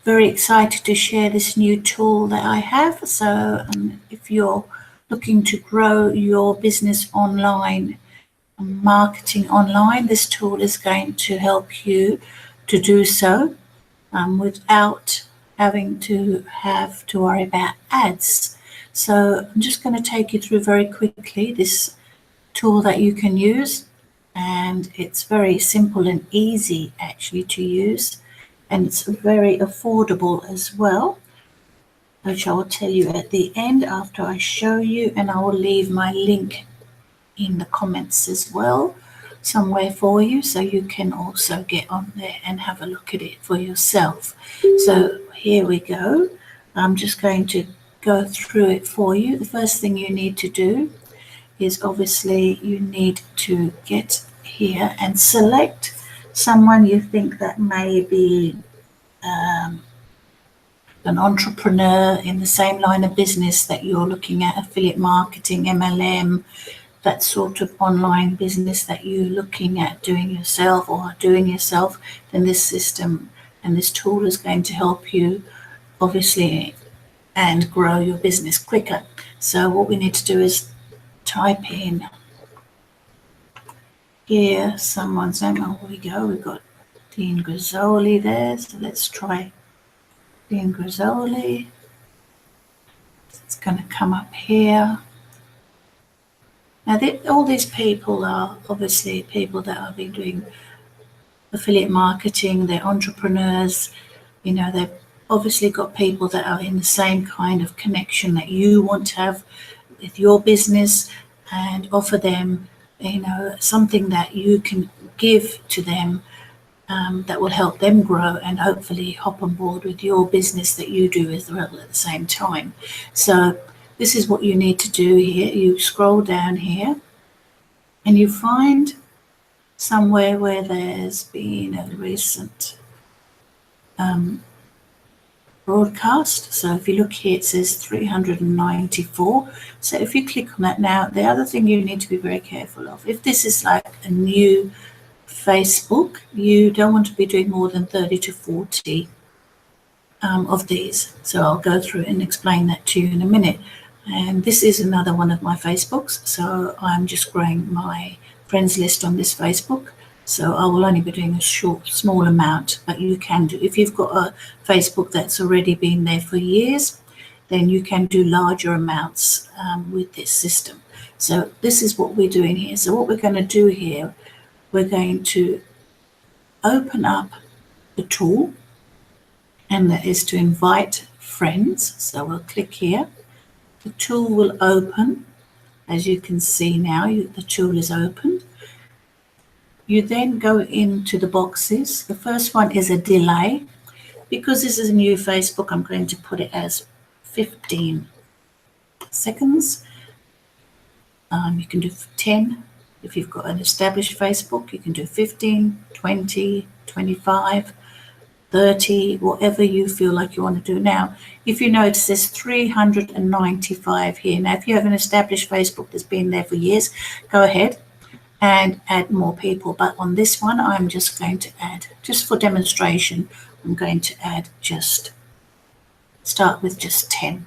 very excited to share this new tool that I have. So if you're looking to grow your business online, marketing online, this tool is going to help you to do so without having to worry about ads. So I'm just going to take you through very quickly this tool that you can use, and it's very simple and easy actually to use, and it's very affordable as well, which I will tell you at the end after I show you, and I will leave my link in the comments as well somewhere for you, so you can also get on there and have a look at it for yourself. So here we go. I'm just going to go through it for you. The first thing you need to do is obviously you need to get here and select someone you think that may be an entrepreneur in the same line of business that you're looking at, affiliate marketing, MLM, that sort of online business that you're looking at doing yourself or are doing yourself. Then this system and this tool is going to help you obviously and grow your business quicker. So what we need to do is type in here someone's name. Oh, here we go. We've got Dean Grizzoli there. So let's try Dean Grizzoli. It's going to come up here. Now, all these people are obviously people that have been doing affiliate marketing. They're entrepreneurs. You know, they've obviously got people that are in the same kind of connection that you want to have with your business, and offer them, you know, something that you can give to them that will help them grow and hopefully hop on board with your business that you do as well at the same time. So this is what you need to do here. You scroll down here and you find somewhere where there's been a recent broadcast. So if you look here, it says 394. So if you click on that now, the other thing you need to be very careful of, if this is like a new Facebook, you don't want to be doing more than 30 to 40 of these. So I'll go through and explain that to you in a minute. And this is another one of my Facebooks. So I'm just growing my friends list on this Facebook. So I will only be doing a small amount, but you can do, if you've got a Facebook that's already been there for years, then you can do larger amounts with this system. So this is what we're doing here. So what we're going to do here, we're going to open up the tool, and that is to invite friends. So we'll click here. The tool will open. As you can see now, the tool is opened. You then go into the boxes. The first one is a delay. Because this is a new Facebook, I'm going to put it as 15 seconds. You can do 10. If you've got an established Facebook, you can do 15, 20, 25, 30, whatever you feel like you want to do. Now, if you notice, there's 395 here. Now, if you have an established Facebook that's been there for years, go ahead and add more people. But on this one, I'm just going to add, just for demonstration, I'm going to add start with just 10.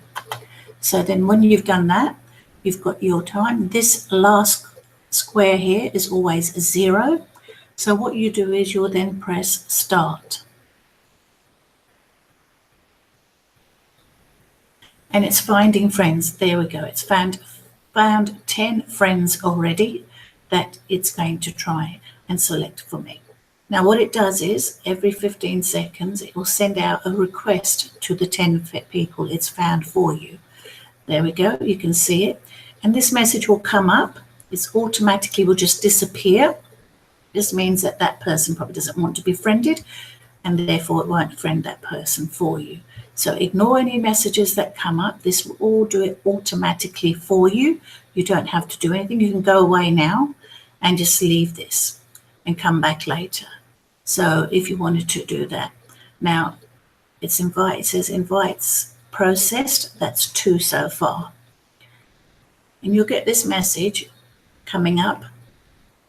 So then when you've done that, you've got your time. This last square here is always 0. So what you do is you'll then press start. And it's finding friends. There we go. It's found 10 friends already that it's going to try and select for me. Now what it does is every 15 seconds it will send out a request to the 10 people it's found for you. There we go, you can see it. And this message will come up. It automatically will just disappear. This means that that person probably doesn't want to be friended, and therefore it won't friend that person for you. So ignore any messages that come up. This will all do it automatically for you. You don't have to do anything. You can go away now and just leave this and come back later. So if you wanted to do that. Now it says invites processed. That's 2 so far. And you'll get this message coming up.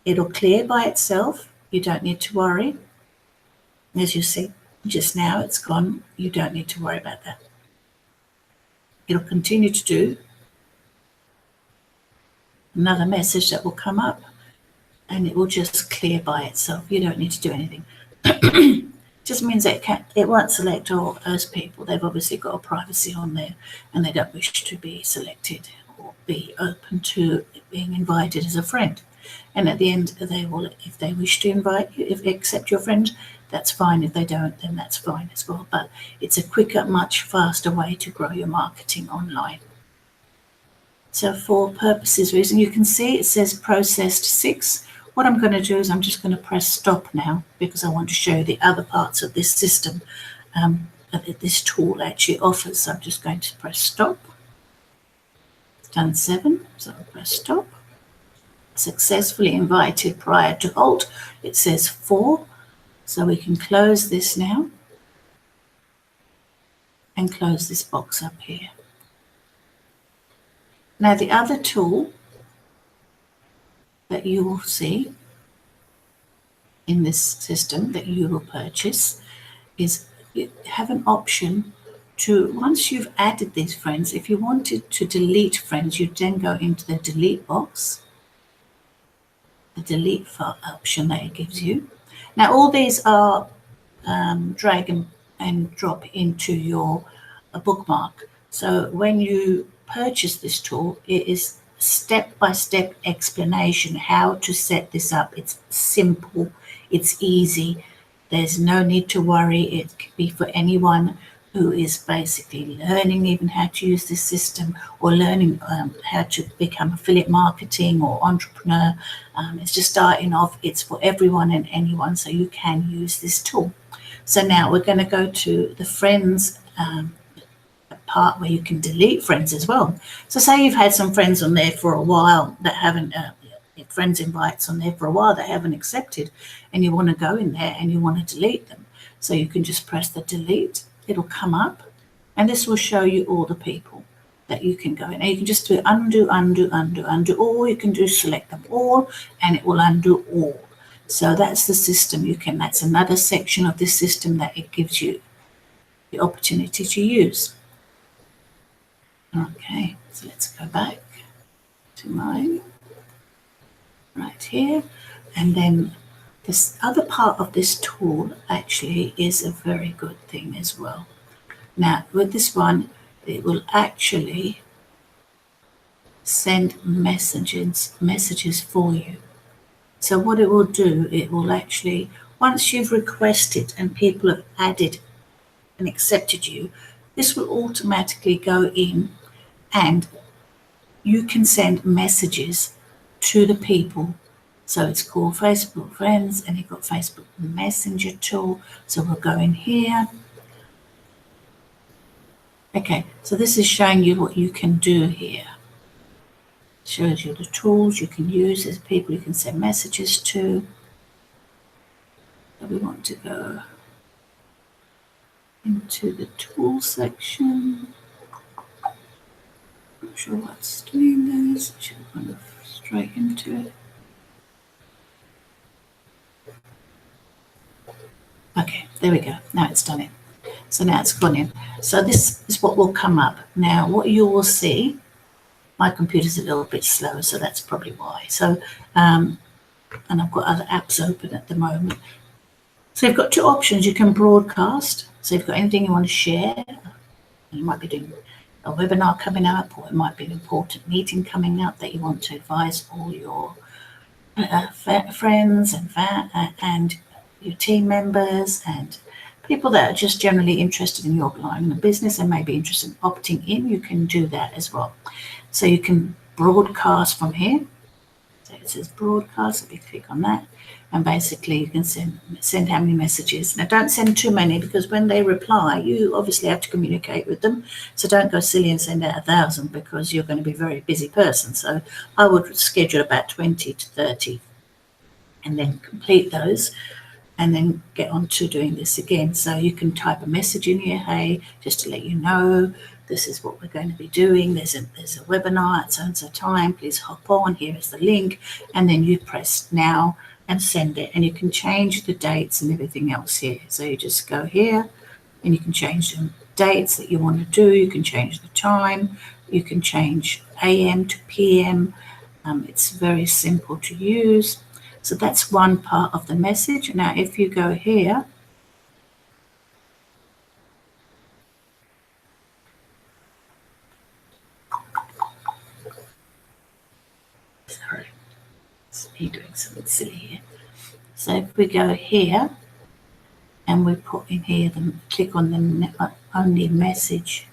It'll clear by itself. You don't need to worry. As you see, Just now it's gone. You don't need to worry about that. It'll continue to do another message that will come up, and it will just clear by itself. You don't need to do anything. Just means that it won't select all those people. They've obviously got a privacy on there, and they don't wish to be selected or be open to being invited as a friend. And at the end, they will, if they wish to invite you, if they accept your friend, that's fine. If they don't, then that's fine as well. But it's a quicker, much faster way to grow your marketing online. So for purposes reason, you can see it says processed 6. What I'm going to do is I'm just going to press stop now, because I want to show you the other parts of this system that this tool actually offers. So I'm just going to press stop. It's done 7, so I'll press stop. Successfully invited prior to halt. It says 4, so we can close this now and close this box up here. Now the other tool that you will see in this system that you will purchase is you have an option to, once you've added these friends, if you wanted to delete friends, you then go into the delete box, the delete file option that it gives you. Now all these are drag and drop into your bookmark. So when you purchase this tool, it is step-by-step explanation how to set this up. It's simple, it's easy, there's no need to worry. It can be for anyone who is basically learning even how to use this system, or learning how to become affiliate marketing or entrepreneur. It's just starting off. It's for everyone and anyone, so you can use this tool. So now we're going to go to the friends part where you can delete friends as well. So say you've had some friends on there for a while that haven't, friends invites on there for a while that haven't accepted, and you want to go in there and you want to delete them. So you can just press the delete. It'll come up, and this will show you all the people that you can go in. And you can just do undo, undo, undo, undo, or you can do select them all, and it will undo all. So that's the system you can, that's another section of this system that it gives you the opportunity to use. Okay, so let's go back to mine right here. And then this other part of this tool actually is a very good thing as well. Now with this one, it will actually send messages for you. So what it will do, it will actually, once you've requested and people have added and accepted you, this will automatically go in, and you can send messages to the people. So it's called Facebook Friends, and you've got Facebook Messenger tool. So we'll go in here. Okay, so this is showing you what you can do here. It shows you the tools you can use as people you can send messages to. So we want to go into the tool section. Not sure what's doing this. I should kind of straight into it. Okay, there we go. Now it's done it. So now it's gone in. So this is what will come up. Now what you will see, my computer's a little bit slow, so that's probably why. So, and I've got other apps open at the moment. So you've got two options. You can broadcast. So if you've got anything you want to share, you might be doing a webinar coming up, or it might be an important meeting coming up that you want to advise all your friends and your team members and people that are just generally interested in your line of business and may be interested in opting in. You can do that as well. So you can broadcast from here. So it says broadcast. If you click on that, and basically you can send how many messages. Now don't send too many, because when they reply, you obviously have to communicate with them. So don't go silly and send out 1,000, because you're going to be a very busy person. So I would schedule about 20 to 30 and then complete those, and then get on to doing this again. So you can type a message in here, hey, just to let you know, this is what we're going to be doing. There's a webinar at so-and-so time. Please hop on. Here is the link. And then you press now and send it. And you can change the dates and everything else here. So you just go here and you can change the dates that you want to do. You can change the time. You can change AM to PM. It's very simple to use. So that's one part of the message. Now, if you go here, sorry, it's me doing something silly here. So if we go here and we put in here, then click on the only message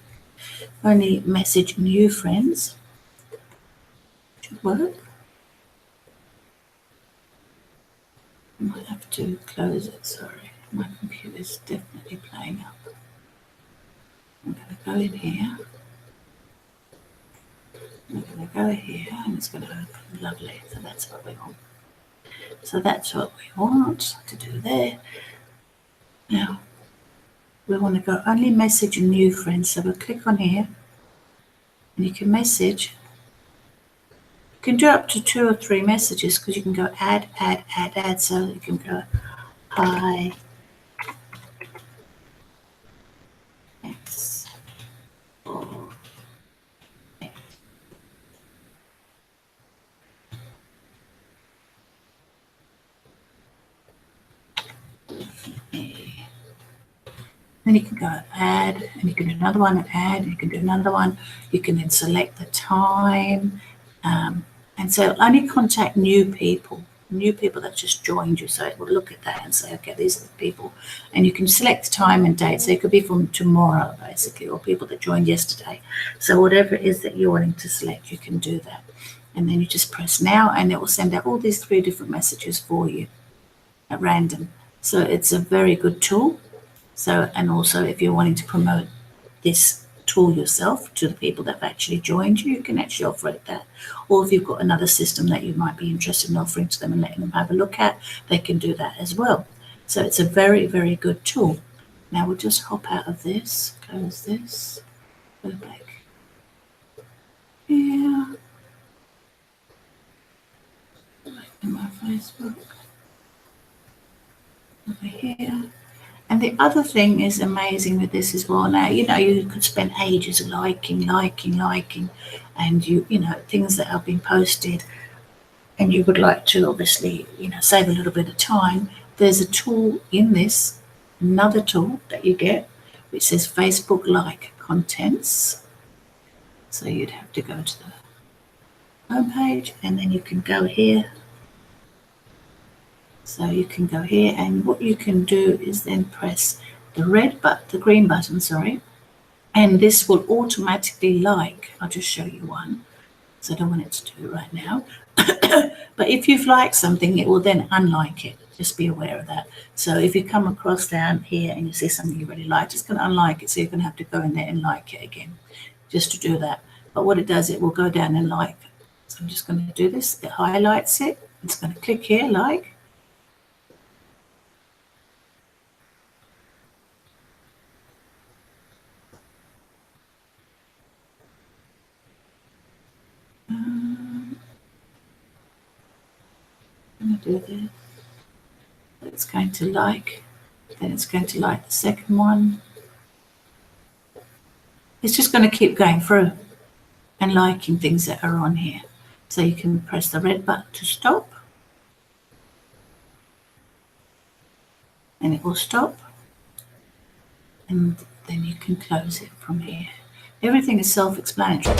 new friends, should work. I might have to close it, sorry. My computer's definitely playing up. I'm going to go in here. I'm going to go here and it's going to open. Lovely. So that's what we want. So that's what we want to do there. Now, we want to go only message new friends. So we'll click on here and you can message. You can do up to 2 or 3 messages because you can go add. So you can go hi. X. Then you can go add, and you can do another one and add, and you can do another one. You can then select the time. And so only contact new people that just joined you. So it will look at that and say, okay, these are the people. And you can select time and date. So it could be from tomorrow, basically, or people that joined yesterday. So whatever it is that you're wanting to select, you can do that. And then you just press now, and it will send out all these 3 different messages for you at random. So it's a very good tool. So, and also if you're wanting to promote this tool yourself to the people that have actually joined you, you can actually offer it that. Or if you've got another system that you might be interested in offering to them and letting them have a look at, they can do that as well. So it's a very, very good tool. Now we'll just hop out of this, close this, go back here, back to my Facebook, over here. And the other thing is amazing with this as well. Now, you could spend ages liking, and things that have been posted, and you would like to obviously, save a little bit of time. There's a tool in this, another tool that you get, which says Facebook like contents. So you'd have to go to the home page, and then you can go here. So you can go here, and what you can do is then press the green button, and this will automatically like. I'll just show you one. So I don't want it to do it right now. But if you've liked something, it will then unlike it. Just be aware of that. So if you come across down here and you see something you really liked, it's going to unlike it. So you're going to have to go in there and like it again, just to do that. But what it does, it will go down and like. So I'm just going to do this. It highlights it. It's going to click here, like. I'm going to do this. It's going to like, then it's going to like the second one. It's just going to keep going through and liking things that are on here. So you can press the red button to stop, and it will stop, and then you can close it from here. Everything is self-explanatory.